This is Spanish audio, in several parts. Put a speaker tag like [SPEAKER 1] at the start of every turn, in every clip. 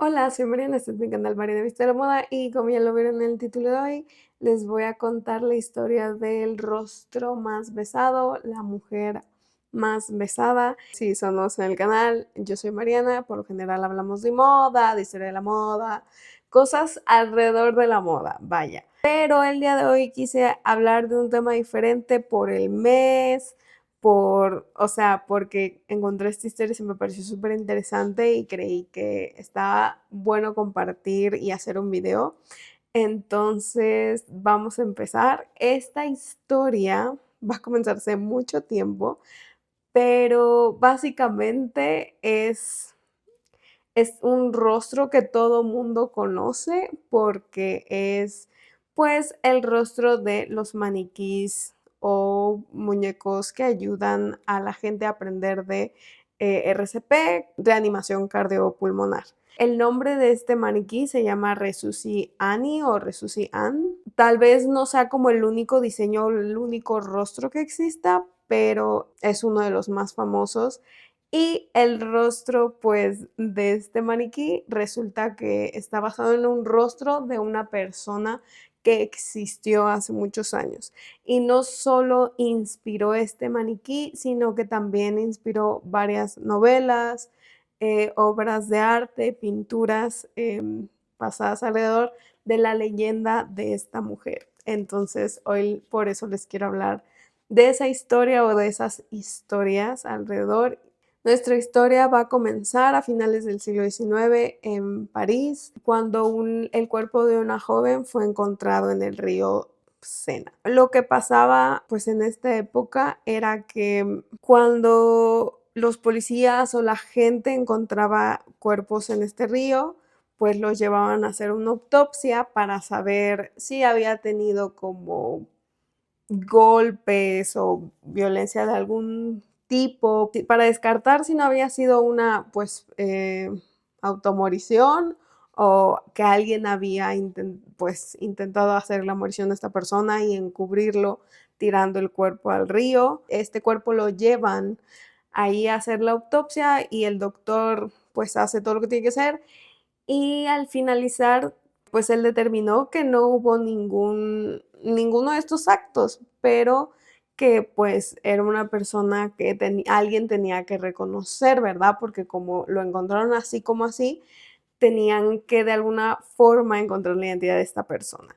[SPEAKER 1] Hola, soy Mariana, este es mi canal Mariana Vista de la Moda y como ya lo vieron en el título de hoy, les voy a contar la historia del rostro más besado, la mujer más besada. Si son nuevos en el canal, yo soy Mariana, por lo general hablamos de moda, de historia de la moda, cosas alrededor de la moda, vaya. Pero el día de hoy quise hablar de un tema diferente por el mes, porque encontré esta historia y se me pareció súper interesante y creí que estaba bueno compartir y hacer un video. Entonces, vamos a empezar. Esta historia va a comenzar hace mucho tiempo, pero básicamente es un rostro que todo mundo conoce porque es pues el rostro de los maniquís o muñecos que ayudan a la gente a aprender de RCP, reanimación cardiopulmonar. El nombre de este maniquí se llama Resusi Annie o Resusi Ann. Tal vez no sea como el único diseño, el único rostro que exista, pero es uno de los más famosos. Y el rostro, pues, de este maniquí resulta que está basado en un rostro de una persona que existió hace muchos años. Y no solo inspiró este maniquí, sino que también inspiró varias novelas, obras de arte, pinturas basadas alrededor de la leyenda de esta mujer. Entonces, hoy por eso les quiero hablar de esa historia o de esas historias alrededor. Nuestra historia va a comenzar a finales del siglo XIX en París, cuando el cuerpo de una joven fue encontrado en el río Sena. Lo que pasaba pues en esta época era que cuando los policías o la gente encontraba cuerpos en este río, pues los llevaban a hacer una autopsia para saber si había tenido como golpes o violencia de algún tipo, para descartar si no había sido una pues automorición o que alguien había intentado hacer la morición de esta persona y encubrirlo tirando el cuerpo al río. Este cuerpo lo llevan ahí a hacer la autopsia y el doctor pues hace todo lo que tiene que hacer y al finalizar pues él determinó que no hubo ninguno de estos actos, pero que pues era una persona que alguien tenía que reconocer, ¿verdad? Porque como lo encontraron así como así, tenían que de alguna forma encontrar la identidad de esta persona.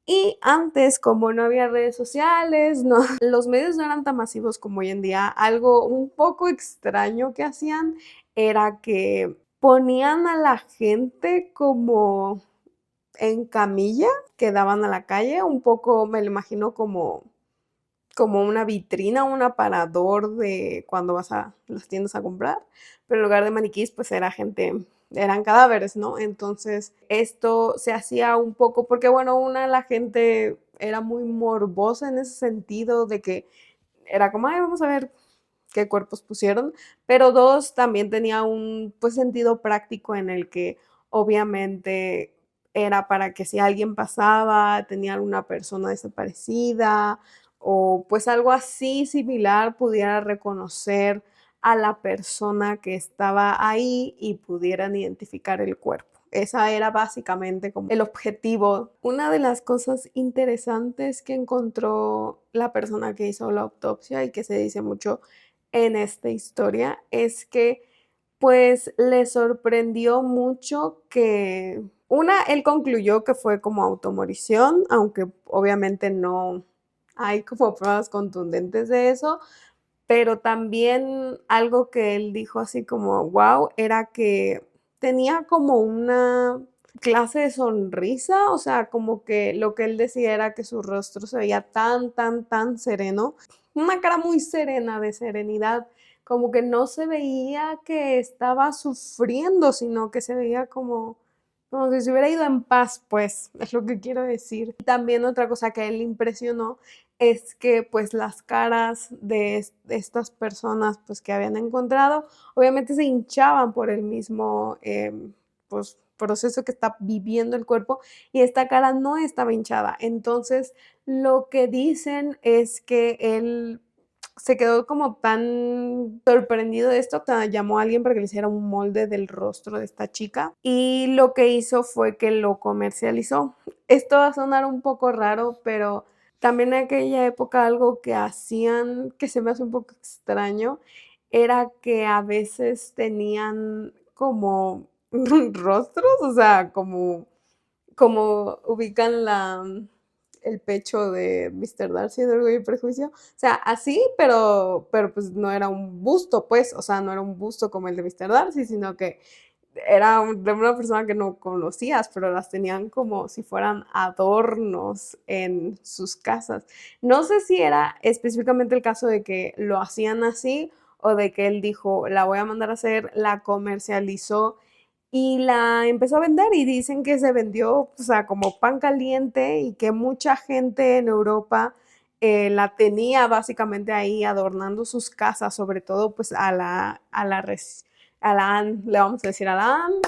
[SPEAKER 1] Y antes, como no había redes sociales, no, los medios no eran tan masivos como hoy en día, algo un poco extraño que hacían era que ponían a la gente como en camilla que daban a la calle, un poco me lo imagino como una vitrina, un aparador de cuando vas a las tiendas a comprar, pero en lugar de maniquís, pues eran cadáveres, ¿no? Entonces, esto se hacía un poco, porque bueno, la gente era muy morbosa en ese sentido de que era como, ay, vamos a ver qué cuerpos pusieron, pero dos, también tenía un pues sentido práctico en el que obviamente era para que si alguien pasaba, tenía alguna persona desaparecida o pues algo así similar, pudiera reconocer a la persona que estaba ahí y pudieran identificar el cuerpo. Esa era básicamente como el objetivo. Una de las cosas interesantes que encontró la persona que hizo la autopsia y que se dice mucho en esta historia es que pues le sorprendió mucho que él concluyó que fue como automorición, aunque obviamente no hay como pruebas contundentes de eso, pero también algo que él dijo así como wow, era que tenía como una clase de sonrisa, o sea, como que lo que él decía era que su rostro se veía tan, tan, tan sereno, una cara muy serena, de serenidad, como que no se veía que estaba sufriendo, sino que se veía como si se hubiera ido en paz, pues, es lo que quiero decir. También otra cosa que a él le impresionó es que pues las caras de estas personas pues que habían encontrado obviamente se hinchaban por el mismo pues proceso que está viviendo el cuerpo y esta cara no estaba hinchada. Entonces lo que dicen es que él se quedó como tan sorprendido de esto, que llamó a alguien para que le hiciera un molde del rostro de esta chica y lo que hizo fue que lo comercializó. Esto va a sonar un poco raro, pero también en aquella época algo que hacían que se me hace un poco extraño era que a veces tenían como rostros, o sea, como ubican el pecho de Mr. Darcy de Orgullo y Prejuicio. O sea, así, pero pues no era un busto, pues, o sea, no era un busto como el de Mr. Darcy, sino que era de una persona que no conocías, pero las tenían como si fueran adornos en sus casas. No sé si era específicamente el caso de que lo hacían así o de que él dijo, la voy a mandar a hacer, la comercializó y la empezó a vender y dicen que se vendió, o sea, como pan caliente y que mucha gente en Europa la tenía básicamente ahí adornando sus casas, sobre todo pues a la Anne, le vamos a decir a la Anne,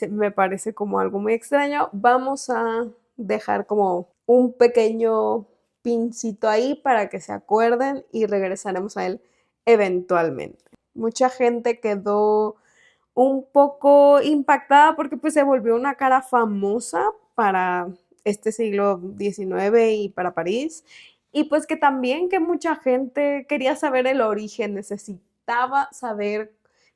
[SPEAKER 1] me parece como algo muy extraño. Vamos a dejar como un pequeño pincito ahí para que se acuerden y regresaremos a él eventualmente. Mucha gente quedó un poco impactada porque pues se volvió una cara famosa para este siglo XIX y para París. Y pues que también que mucha gente quería saber el origen, necesitaba saber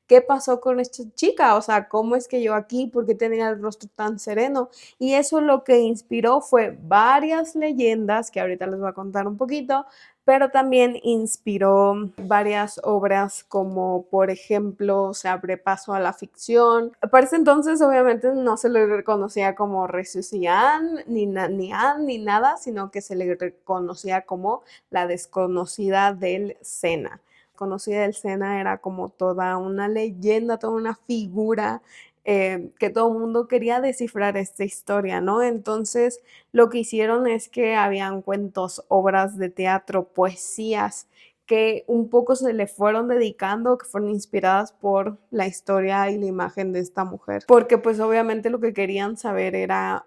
[SPEAKER 1] qué pasó con esta chica, o sea, cómo es que yo aquí, por qué tenía el rostro tan sereno. Y eso lo que inspiró fue varias leyendas, que ahorita les voy a contar un poquito, pero también inspiró varias obras como por ejemplo se abre paso a la ficción. Para ese entonces obviamente no se le reconocía como Resucian ni Anne ni nada, sino que se le reconocía como la desconocida del Sena. Conocida del Sena era como toda una leyenda, toda una figura que todo el mundo quería descifrar esta historia, ¿no? Entonces lo que hicieron es que habían cuentos, obras de teatro, poesías que un poco se le fueron dedicando, que fueron inspiradas por la historia y la imagen de esta mujer. Porque pues obviamente lo que querían saber era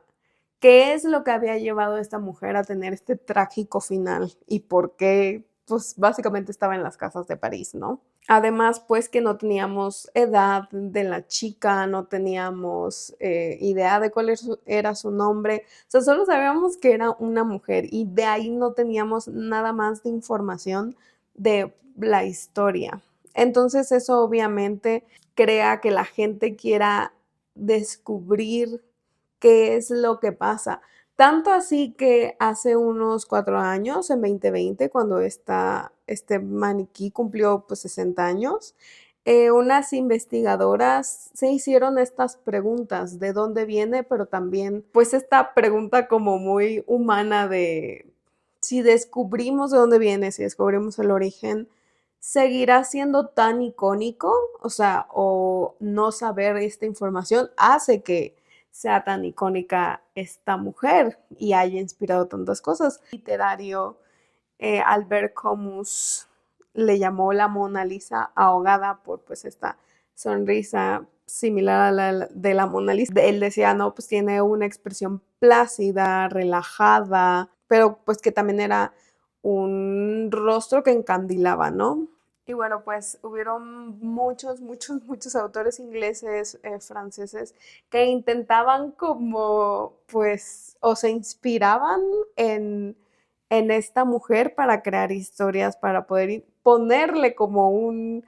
[SPEAKER 1] qué es lo que había llevado a esta mujer a tener este trágico final y por qué pues básicamente estaba en las casas de París, ¿no? Además, pues que no teníamos edad de la chica, no teníamos idea de cuál era su nombre, o sea, solo sabíamos que era una mujer y de ahí no teníamos nada más de información de la historia. Entonces eso obviamente crea que la gente quiera descubrir qué es lo que pasa. Tanto así que hace unos 4 años, en 2020, cuando este maniquí cumplió pues 60 años, unas investigadoras se hicieron estas preguntas, de dónde viene, pero también pues esta pregunta como muy humana de si descubrimos de dónde viene, si descubrimos el origen, ¿seguirá siendo tan icónico? O sea, o no saber esta información hace que sea tan icónica esta mujer y haya inspirado tantas cosas. Literario, Albert Camus le llamó la Mona Lisa ahogada por pues esta sonrisa similar a la de la Mona Lisa. Él decía, no, pues tiene una expresión plácida, relajada, pero pues que también era un rostro que encandilaba, ¿no? Y bueno, pues hubieron muchos autores ingleses, franceses, que intentaban como, pues, o se inspiraban en esta mujer para crear historias, para poder ponerle como un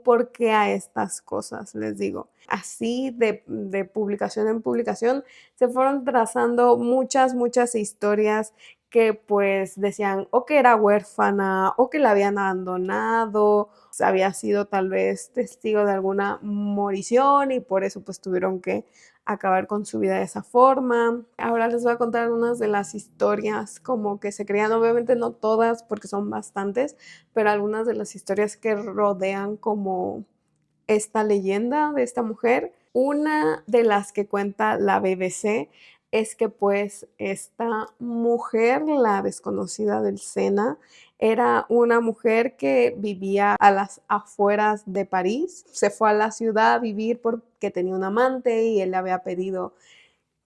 [SPEAKER 1] porqué a estas cosas, les digo. Así de publicación en publicación se fueron trazando muchas historias que pues decían o que era huérfana o que la habían abandonado, había sido tal vez testigo de alguna morición y por eso pues tuvieron que acabar con su vida de esa forma. Ahora les voy a contar algunas de las historias como que se crean, obviamente no todas porque son bastantes, pero algunas de las historias que rodean como esta leyenda de esta mujer. Una de las que cuenta la BBC es que pues esta mujer, la desconocida del Sena, era una mujer que vivía a las afueras de París. Se fue a la ciudad a vivir porque tenía un amante y él le había pedido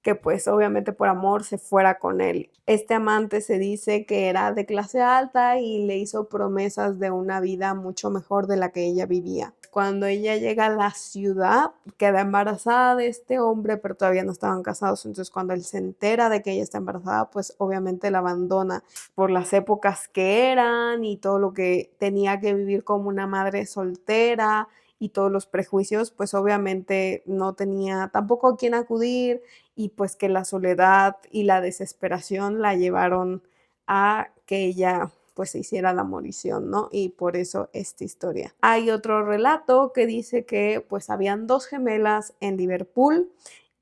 [SPEAKER 1] que pues obviamente por amor se fuera con él. Este amante se dice que era de clase alta y le hizo promesas de una vida mucho mejor de la que ella vivía. Cuando ella llega a la ciudad, queda embarazada de este hombre, pero todavía no estaban casados. Entonces cuando él se entera de que ella está embarazada, pues obviamente la abandona por las épocas que eran y todo lo que tenía que vivir como una madre soltera y todos los prejuicios, pues obviamente no tenía tampoco a quién acudir y pues que la soledad y la desesperación la llevaron a que ella pues se hiciera la morición, ¿no? Y por eso esta historia. Hay otro relato que dice que pues habían dos gemelas en Liverpool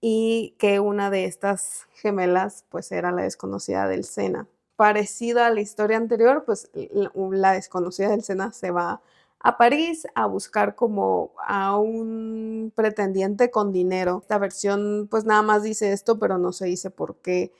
[SPEAKER 1] y que una de estas gemelas pues era la desconocida del Sena. Parecida a la historia anterior, pues la desconocida del Sena se va a París a buscar como a un pretendiente con dinero. Esta versión pues nada más dice esto, pero no se dice por qué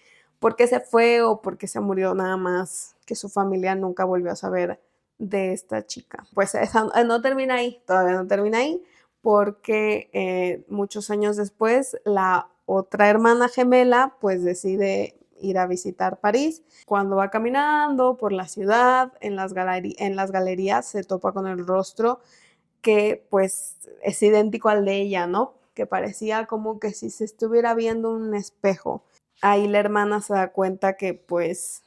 [SPEAKER 1] se fue o por qué se murió, nada más que su familia nunca volvió a saber de esta chica. Pues esa no termina ahí, todavía no termina ahí, porque muchos años después la otra hermana gemela pues decide ir a visitar París. Cuando va caminando por la ciudad, en las galerías se topa con el rostro que pues es idéntico al de ella, ¿no? Que parecía como que si se estuviera viendo un espejo. Ahí la hermana se da cuenta que pues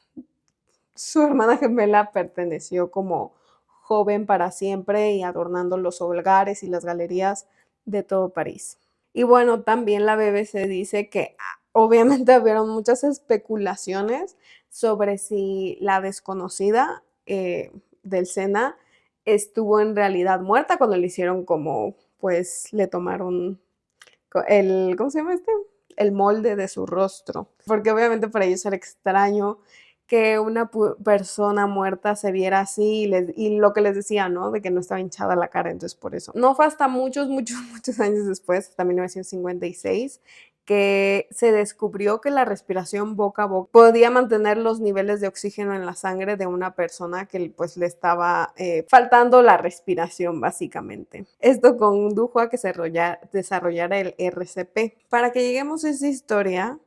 [SPEAKER 1] su hermana gemela perteneció como joven para siempre y adornando los hogares y las galerías de todo París. Y bueno, también la BBC dice que obviamente hubieron muchas especulaciones sobre si la desconocida del Sena estuvo en realidad muerta cuando le hicieron como, pues le tomaron el, ¿cómo se llama este? El molde de su rostro. Porque obviamente para ellos era extraño que una persona muerta se viera así y lo que les decía, ¿no? De que no estaba hinchada la cara, entonces por eso. No fue hasta muchos, muchos, muchos años después, hasta 1956, que se descubrió que la respiración boca a boca podía mantener los niveles de oxígeno en la sangre de una persona que pues le estaba faltando la respiración básicamente. Esto condujo a que se desarrollara el RCP. Para que lleguemos a esa historia,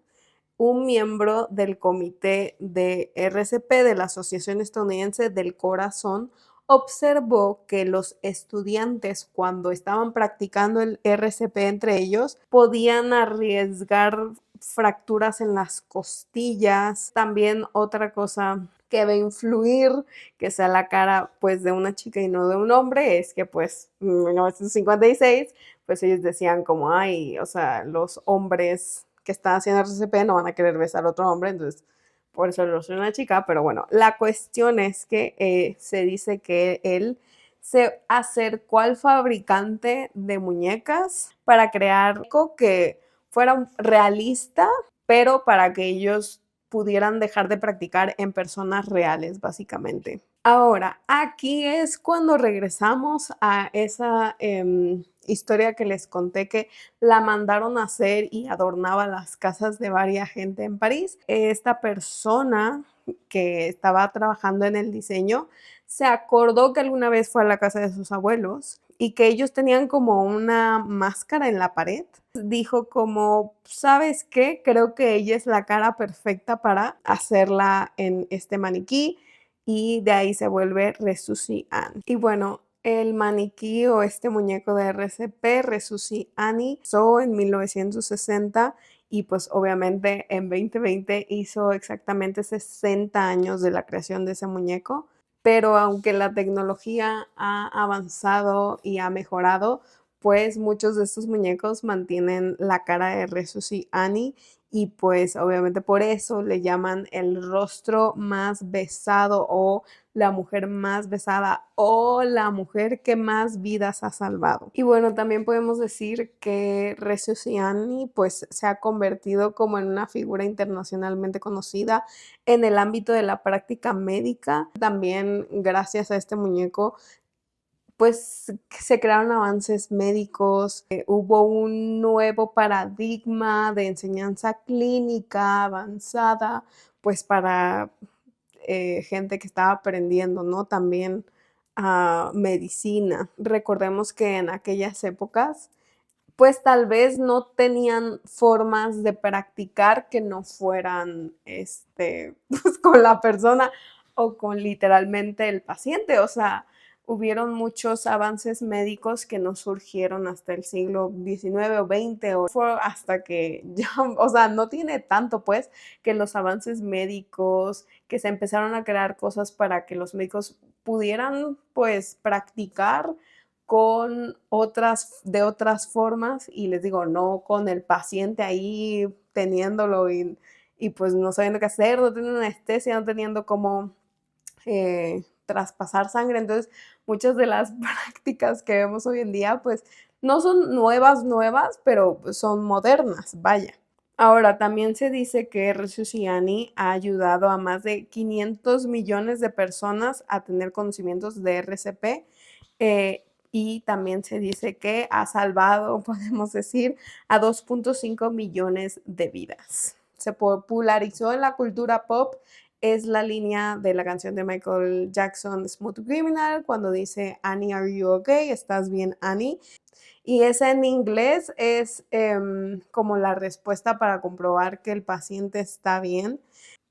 [SPEAKER 1] un miembro del comité de RCP de la Asociación Estadounidense del Corazón observó que los estudiantes cuando estaban practicando el RCP entre ellos podían arriesgar fracturas en las costillas. También otra cosa que va a influir que sea la cara pues de una chica y no de un hombre es que pues en 1956 pues ellos decían como ay, o sea, los hombres que están haciendo RCP no van a querer besar a otro hombre, entonces por eso lo soy una chica, pero bueno, la cuestión es que se dice que él se acercó al fabricante de muñecas para crear algo que fuera realista, pero para que ellos pudieran dejar de practicar en personas reales, básicamente. Ahora, aquí es cuando regresamos a esa historia que les conté que la mandaron a hacer y adornaba las casas de varias gente en París. Esta persona que estaba trabajando en el diseño se acordó que alguna vez fue a la casa de sus abuelos y que ellos tenían como una máscara en la pared. Dijo como, ¿sabes qué? Creo que ella es la cara perfecta para hacerla en este maniquí y de ahí se vuelve Resusi Ann. Y bueno, el maniquí o este muñeco de RCP, Resusi Annie, hizo en 1960 y pues obviamente en 2020 hizo exactamente 60 años de la creación de ese muñeco. Pero aunque la tecnología ha avanzado y ha mejorado, pues muchos de estos muñecos mantienen la cara de Resusi Annie y pues obviamente por eso le llaman el rostro más besado o la mujer más besada o la mujer que más vidas ha salvado. Y bueno, también podemos decir que Resusi Annie pues se ha convertido como en una figura internacionalmente conocida en el ámbito de la práctica médica. También gracias a este muñeco pues se crearon avances médicos, hubo un nuevo paradigma de enseñanza clínica avanzada, pues para gente que estaba aprendiendo, ¿no? También medicina. Recordemos que en aquellas épocas pues tal vez no tenían formas de practicar que no fueran pues, con la persona o con literalmente el paciente. O sea, hubieron muchos avances médicos que no surgieron hasta el siglo XIX o XX, o fue hasta que ya, o sea, no tiene tanto pues que los avances médicos, que se empezaron a crear cosas para que los médicos pudieran pues practicar de otras formas, y les digo, no con el paciente ahí teniéndolo y pues no sabiendo qué hacer, no teniendo anestesia, no teniendo cómo traspasar sangre. Entonces, muchas de las prácticas que vemos hoy en día, pues no son nuevas, pero pues, son modernas, vaya. Ahora, también se dice que Resociani ha ayudado a más de 500 millones de personas a tener conocimientos de RCP, y también se dice que ha salvado, podemos decir, a 2.5 millones de vidas. Se popularizó en la cultura pop, es la línea de la canción de Michael Jackson, Smooth Criminal, cuando dice Annie, are you okay? ¿Estás bien, Annie? Y esa en inglés es como la respuesta para comprobar que el paciente está bien.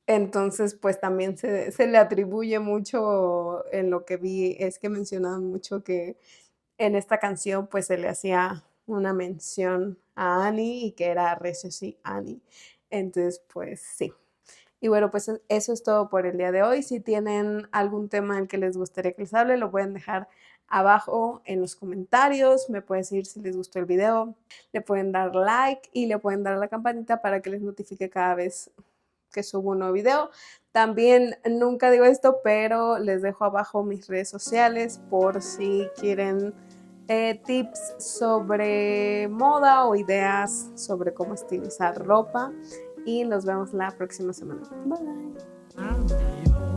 [SPEAKER 1] Entonces, pues también se le atribuye mucho, en lo que vi, es que mencionaban mucho que en esta canción pues se le hacía una mención a Annie y que era Recio Annie. Entonces, pues sí. Y bueno, pues eso es todo por el día de hoy. Si tienen algún tema en el que les gustaría que les hable, lo pueden dejar abajo en los comentarios. Me pueden decir si les gustó el video, le pueden dar like y le pueden dar a la campanita para que les notifique cada vez que subo un nuevo video. También nunca digo esto, pero les dejo abajo mis redes sociales por si quieren tips sobre moda o ideas sobre cómo estilizar ropa. Y nos vemos la próxima semana. Bye.